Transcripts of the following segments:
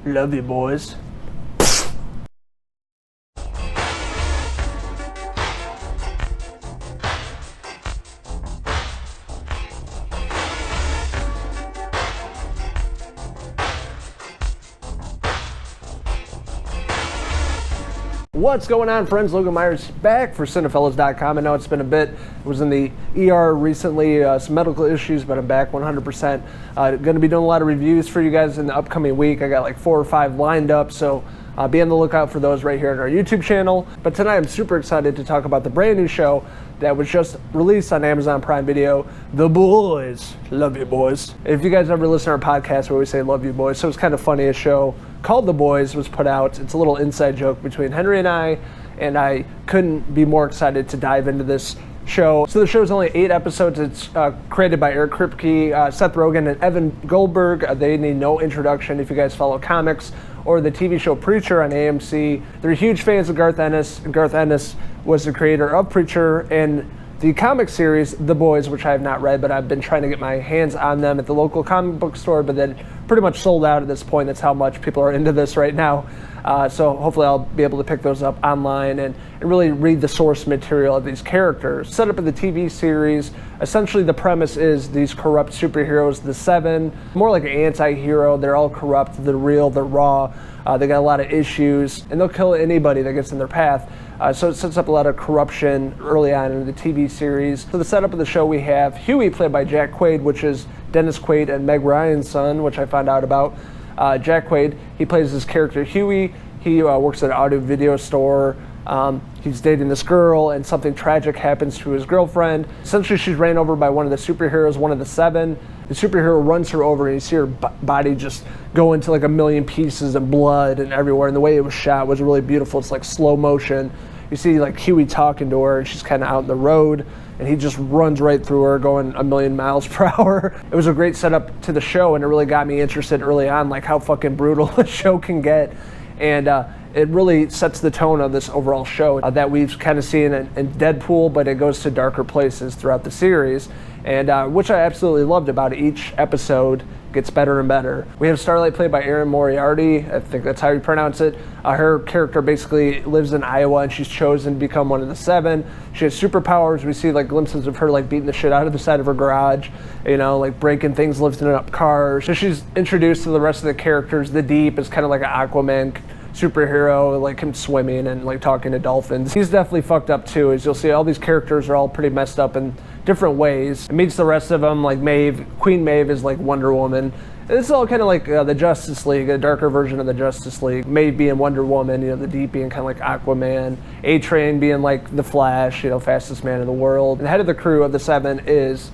Love you, boys. What's going on, friends? Logan Myers back for Cinephellas.com. I know it's been a bit. I was in the ER recently, some medical issues, but I'm back 100%. Going to be doing a lot of reviews for you guys in the upcoming week. I got like 4 or 5 lined up, so be on the lookout for those right here on our YouTube channel. But tonight I'm super excited to talk about the brand new show that was just released on Amazon Prime Video, The Boys. Love you, boys. If you guys ever listen to our podcast, we always say love you, boys. So it's kind of funny. A show called The Boys was put out. It's a little inside joke between Henry and I couldn't be more excited to dive into this show. So the show is only 8 episodes. It's created by Eric Kripke, Seth Rogen, and Evan Goldberg. They need no introduction if you guys follow comics or the TV show Preacher on AMC. They're huge fans of Garth Ennis. Garth Ennis was the creator of Preacher and the comic series The Boys, which I have not read, but I've been trying to get my hands on them at the local comic book store, but then pretty much sold out at this point. That's how much people are into this right now. So hopefully I'll be able to pick those up online and really read the source material of these characters. Set up in the TV series, essentially the premise is these corrupt superheroes, the 7, more like an anti-hero. They're all corrupt, they're real, they're raw. They got a lot of issues, and they'll kill anybody that gets in their path. So it sets up a lot of corruption early on in the TV series. So the setup of the show, we have Hughie, played by Jack Quaid, which is Dennis Quaid and Meg Ryan's son, which I found out about. Jack Quaid, he plays his character Hughie. He works at an audio video store. He's dating this girl, and something tragic happens to his girlfriend. Essentially, she's ran over by one of the superheroes, one of the 7. The superhero runs her over, and you see her body just go into like a million pieces of blood and everywhere. And the way it was shot was really beautiful. It's like slow motion. You see like Hughie talking to her, and she's kind of out in the road, and he just runs right through her, going a million miles per hour. It was a great setup to the show, and it really got me interested early on, like how fucking brutal the show can get. And it really sets the tone of this overall show that we've kind of seen in Deadpool, but it goes to darker places throughout the series, and which I absolutely loved about it. Each episode gets better and better. We have Starlight, played by Erin Moriarty. I think that's how you pronounce it. Her character basically lives in Iowa, and she's chosen to become one of the 7. She has superpowers. We see like glimpses of her like beating the shit out of the side of her garage, you know, like breaking things, lifting up cars. So she's introduced to the rest of the characters. The Deep is kind of like an Aquaman superhero, like him swimming and like talking to dolphins. He's definitely fucked up too. As you'll see, all these characters are all pretty messed up in different ways. It meets the rest of them, like Maeve. Queen Maeve is like Wonder Woman. And this is all kind of like the Justice League, a darker version of the Justice League. Maeve being Wonder Woman, you know, the Deep being kind of like Aquaman, A-Train being like the Flash, you know, fastest man in the world. And the head of the crew of the 7 is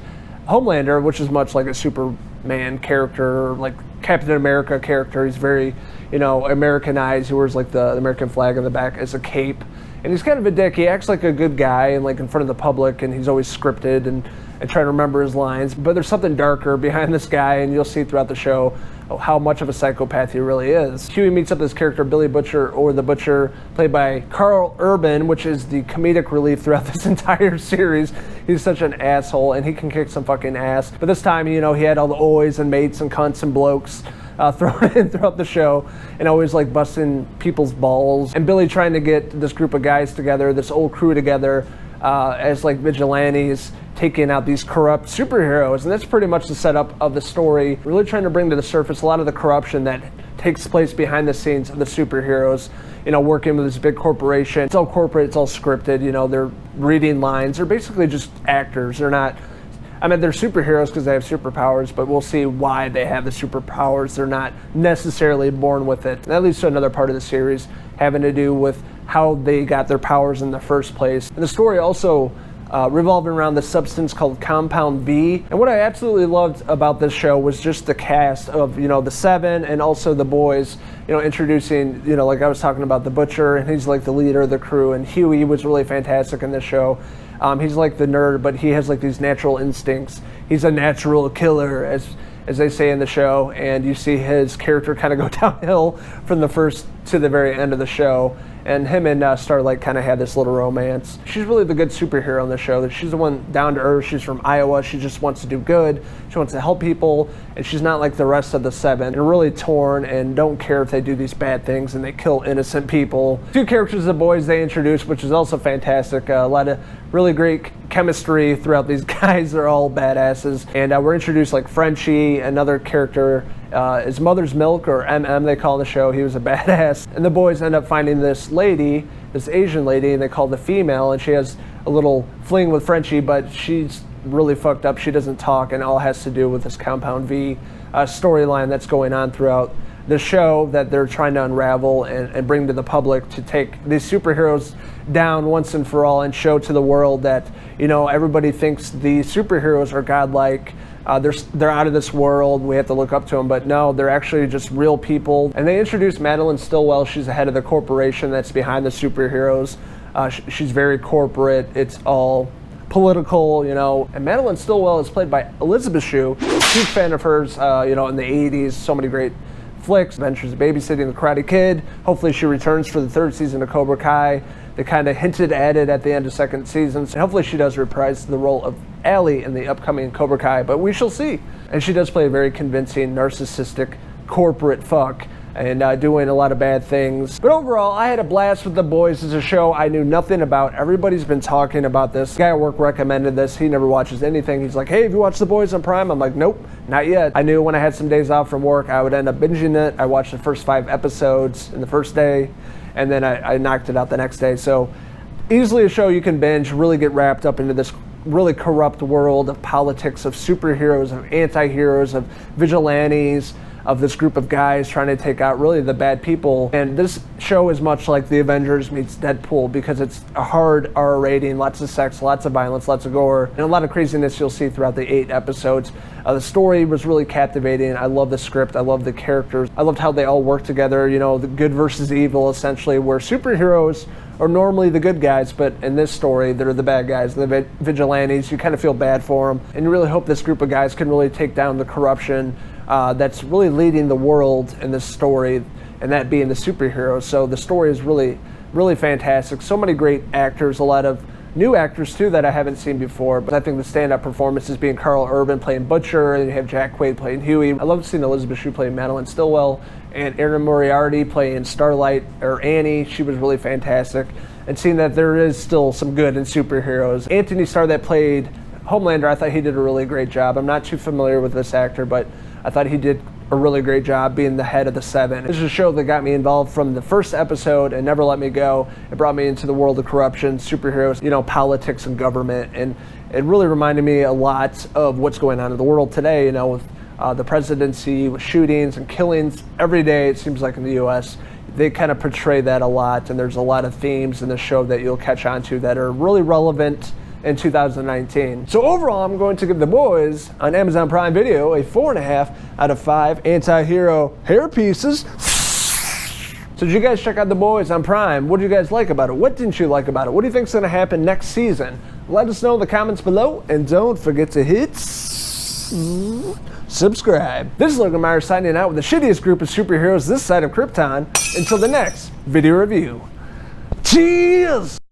Homelander, which is much like a Superman character, like Captain America character. He's very, you know, Americanized. He wears like the American flag on the back as a cape. And he's kind of a dick. He acts like a good guy and like in front of the public, and he's always scripted and trying to remember his lines. But there's something darker behind this guy, and you'll see throughout the show how much of a psychopath he really is. Hughie meets up this character, Billy Butcher, or the Butcher, played by Carl Urban, which is the comedic relief throughout this entire series. He's such an asshole, and he can kick some fucking ass. But this time, you know, he had all the oys and mates and cunts and blokes thrown in throughout the show, and always like busting people's balls. And Billy trying to get this group of guys together, this old crew together, as like vigilantes, taking out these corrupt superheroes. And that's pretty much the setup of the story, really trying to bring to the surface a lot of the corruption that takes place behind the scenes of the superheroes, you know, working with this big corporation. It's all corporate, it's all scripted, you know, they're reading lines. They're basically just actors. They're not, I mean, they're superheroes because they have superpowers, but we'll see why they have the superpowers. They're not necessarily born with it. And that leads to another part of the series having to do with how they got their powers in the first place. And the story also revolving around the substance called Compound V. And what I absolutely loved about this show was just the cast of, you know, the 7 and also the boys, you know, introducing, you know, like I was talking about the Butcher, and he's like the leader of the crew, and Hughie was really fantastic in this show. He's like the nerd, but he has like these natural instincts. He's a natural killer, as they say in the show, and you see his character kind of go downhill from the first to the very end of the show. and him and Starlight kind of had this little romance. She's really the good superhero in the show. She's the one down to earth. She's from Iowa. She just wants to do good. She wants to help people, and she's not like the rest of the seven. They're really torn and don't care if they do these bad things and they kill innocent people. Two characters of the boys they introduced, which is also fantastic. A lot of really great chemistry throughout these guys. They're all badasses. And we're introduced like Frenchie, another character, is Mother's Milk, or MM they call the show. He was a badass. And the boys end up finding this lady, this Asian lady, and they call the female, and she has a little fling with Frenchie, but she's really fucked up. She doesn't talk, and all has to do with this Compound V storyline that's going on throughout the show that they're trying to unravel and bring to the public to take these superheroes down once and for all and show to the world that, you know, everybody thinks the superheroes are godlike. They're out of this world. We have to look up to them, but no, they're actually just real people. And they introduced Madeline Stillwell. She's the head of the corporation that's behind the superheroes. She's very corporate. It's all political, you know. And Madeline Stillwell is played by Elizabeth Shue. Huge fan of hers, you know, in the 80s. So many great flicks. Adventures of Babysitting, The Karate Kid. Hopefully she returns for the third season of Cobra Kai. They kind of hinted at it at the end of second season. So hopefully she does reprise the role of Allie in the upcoming Cobra Kai, but we shall see. And she does play a very convincing, narcissistic, corporate fuck, and doing a lot of bad things. But overall, I had a blast with The Boys. As a show I knew nothing about. Everybody's been talking about this. The guy at work recommended this. He never watches anything. He's like, hey, have you watched The Boys on Prime? I'm like, nope, not yet. I knew when I had some days off from work, I would end up binging it. I watched the first 5 episodes in the first day, and then I knocked it out the next day. So easily a show you can binge, really get wrapped up into this really corrupt world of politics, of superheroes, of anti-heroes, of vigilantes, of this group of guys trying to take out really the bad people. And this show is much like The Avengers meets Deadpool, because it's a hard R rating, lots of sex, lots of violence, lots of gore, and a lot of craziness you'll see throughout the 8 episodes. The story was really captivating. I love the script. I love the characters. I loved how they all work together, you know, the good versus evil, essentially, where superheroes are normally the good guys, but in this story, they're the bad guys, the vigilantes. You kind of feel bad for them, and you really hope this group of guys can really take down the corruption that's really leading the world in this story, and that being the superheroes. So the story is really, really fantastic. So many great actors, a lot of new actors too that I haven't seen before, but I think the stand-up performances being Carl Urban playing Butcher, and you have Jack Quaid playing Hughie. I love seeing Elizabeth Shue playing Madeline Stillwell, and Erin Moriarty playing Starlight, or Annie. She was really fantastic. And seeing that there is still some good in superheroes. Anthony Starr that played Homelander, I thought he did a really great job. I'm not too familiar with this actor, but I thought he did a really great job being the head of the Seven. This is a show that got me involved from the first episode and never let me go. It brought me into the world of corruption, superheroes, you know, politics and government, and it really reminded me a lot of what's going on in the world today, you know, with the presidency, with shootings and killings every day, it seems like, in the U.S. They kind of portray that a lot, and there's a lot of themes in the show that you'll catch on to that are really relevant in 2019. So overall, I'm going to give The Boys on Amazon Prime Video a 4.5 out of 5 anti-hero hair pieces. So did you guys check out The Boys on Prime? What did you guys like about it? What didn't you like about it? What do you think's gonna happen next season? Let us know in the comments below, and don't forget to hit subscribe. This is Logan Myers signing out with the shittiest group of superheroes this side of Krypton. Until the next video review. Cheers!